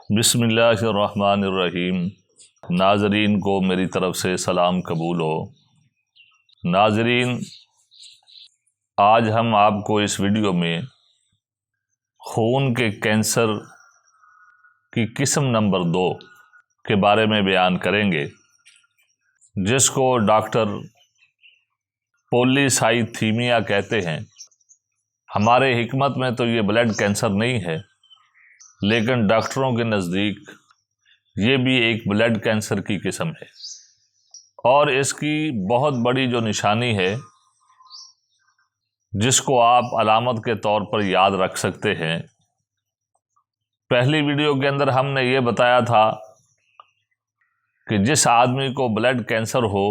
بسم اللہ الرحمن الرحیم۔ ناظرین کو میری طرف سے سلام قبول ہو۔ ناظرین، آج ہم آپ کو اس ویڈیو میں خون کے کینسر کی قسم نمبر 2 کے بارے میں بیان کریں گے، جس کو ڈاکٹر پولیسائتھیمیا کہتے ہیں۔ ہمارے حکمت میں تو یہ بلڈ کینسر نہیں ہے، لیکن ڈاکٹروں کے نزدیک یہ بھی ایک بلڈ کینسر کی قسم ہے، اور اس کی بہت بڑی جو نشانی ہے، جس کو آپ علامت کے طور پر یاد رکھ سکتے ہیں۔ پہلی ویڈیو کے اندر ہم نے یہ بتایا تھا کہ جس آدمی کو بلڈ کینسر ہو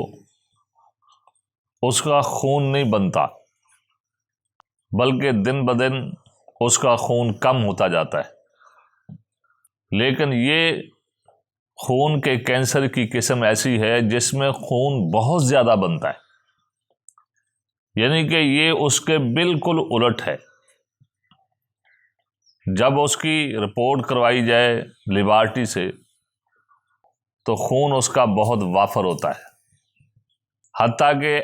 اس کا خون نہیں بنتا، بلکہ دن بدن اس کا خون کم ہوتا جاتا ہے۔ لیکن یہ خون کے کینسر کی قسم ایسی ہے جس میں خون بہت زیادہ بنتا ہے، یعنی کہ یہ اس کے بالکل الٹ ہے۔ جب اس کی رپورٹ کروائی جائے لیبارٹری سے تو خون اس کا بہت وافر ہوتا ہے، حتیٰ کہ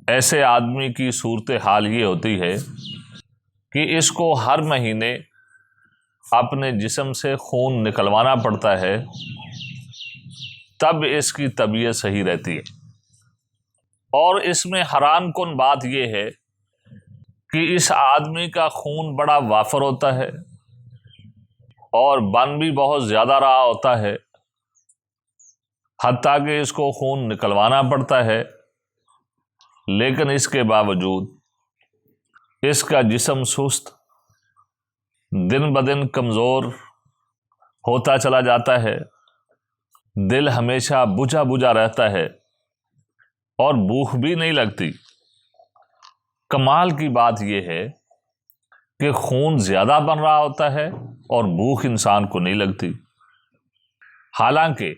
ایسے آدمی کی صورتحال یہ ہوتی ہے کہ اس کو ہر مہینے اپنے جسم سے خون نکلوانا پڑتا ہے، تب اس کی طبیعت صحیح رہتی ہے۔ اور اس میں حیران کن بات یہ ہے کہ اس آدمی کا خون بڑا وافر ہوتا ہے اور بن بھی بہت زیادہ رہا ہوتا ہے، حتیٰ کہ اس کو خون نکلوانا پڑتا ہے، لیکن اس کے باوجود اس کا جسم سست، دن بدن کمزور ہوتا چلا جاتا ہے، دل ہمیشہ بجھا بجھا رہتا ہے اور بھوک بھی نہیں لگتی۔ کمال کی بات یہ ہے کہ خون زیادہ بن رہا ہوتا ہے اور بھوک انسان کو نہیں لگتی۔ حالانکہ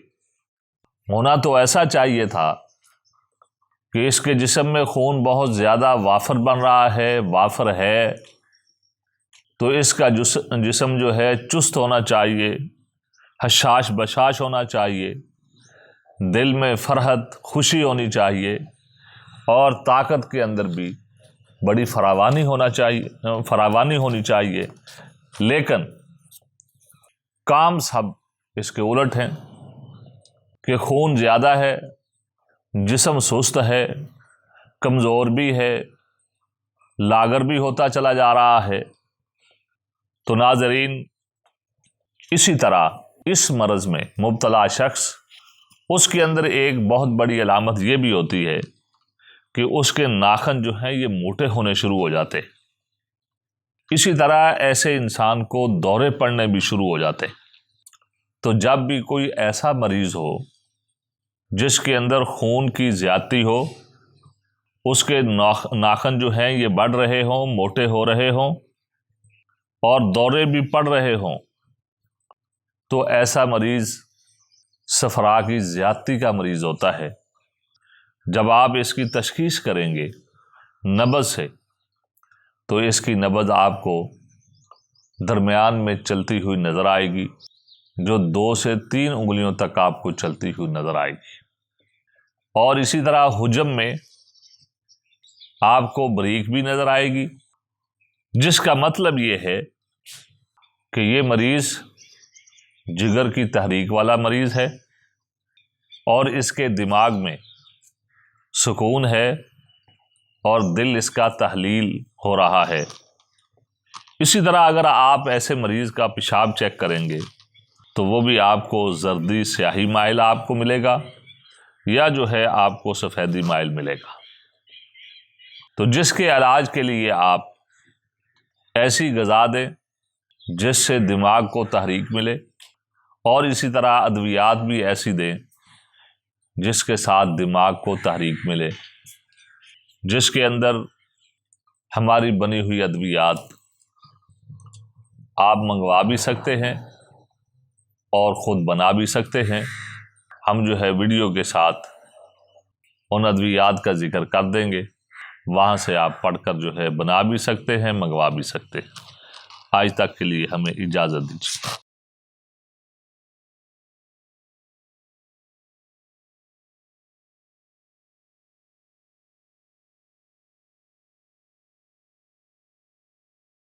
ہونا تو ایسا چاہیے تھا کہ اس کے جسم میں خون بہت زیادہ وافر بن رہا ہے، وافر ہے، تو اس کا جسم جو ہے چست ہونا چاہیے، حشاش بشاش ہونا چاہیے، دل میں فرحت خوشی ہونی چاہیے، اور طاقت کے اندر بھی بڑی فراوانی ہونی چاہیے۔ لیکن کام سب اس کے الٹ ہیں کہ خون زیادہ ہے، جسم سست ہے، کمزور بھی ہے، لاغر بھی ہوتا چلا جا رہا ہے۔ تو ناظرین، اسی طرح اس مرض میں مبتلا شخص، اس کے اندر ایک بہت بڑی علامت یہ بھی ہوتی ہے کہ اس کے ناخن جو ہیں یہ موٹے ہونے شروع ہو جاتے۔ اسی طرح ایسے انسان کو دورے پڑنے بھی شروع ہو جاتے۔ تو جب بھی کوئی ایسا مریض ہو جس کے اندر خون کی زیادتی ہو، اس کے ناخن جو ہیں یہ بڑھ رہے ہوں، موٹے ہو رہے ہوں، اور دورے بھی پڑ رہے ہوں، تو ایسا مریض صفرا کی زیادتی کا مریض ہوتا ہے۔ جب آپ اس کی تشخیص کریں گے نبض سے، تو اس کی نبض آپ کو درمیان میں چلتی ہوئی نظر آئے گی، جو 2 سے 3 انگلیوں تک آپ کو چلتی ہوئی نظر آئے گی۔ اور اسی طرح حجم میں آپ کو بریک بھی نظر آئے گی، جس کا مطلب یہ ہے کہ یہ مریض جگر کی تحریک والا مریض ہے، اور اس کے دماغ میں سکون ہے، اور دل اس کا تحلیل ہو رہا ہے۔ اسی طرح اگر آپ ایسے مریض کا پیشاب چیک کریں گے تو وہ بھی آپ کو زردی سیاہی مائل آپ کو ملے گا، یا جو ہے آپ کو سفیدی مائل ملے گا۔ تو جس کے علاج کے لیے آپ ایسی غذا دیں جس سے دماغ کو تحریک ملے، اور اسی طرح ادویات بھی ایسی دیں جس کے ساتھ دماغ کو تحریک ملے، جس کے اندر ہماری بنی ہوئی ادویات آپ منگوا بھی سکتے ہیں اور خود بنا بھی سکتے ہیں۔ ہم جو ہے ویڈیو کے ساتھ ان ادویات کا ذکر کر دیں گے، وہاں سے آپ پڑھ کر جو ہے بنا بھی سکتے ہیں، منگوا بھی سکتے ہیں۔ آج تک کے لیے ہمیں اجازت دیجیے۔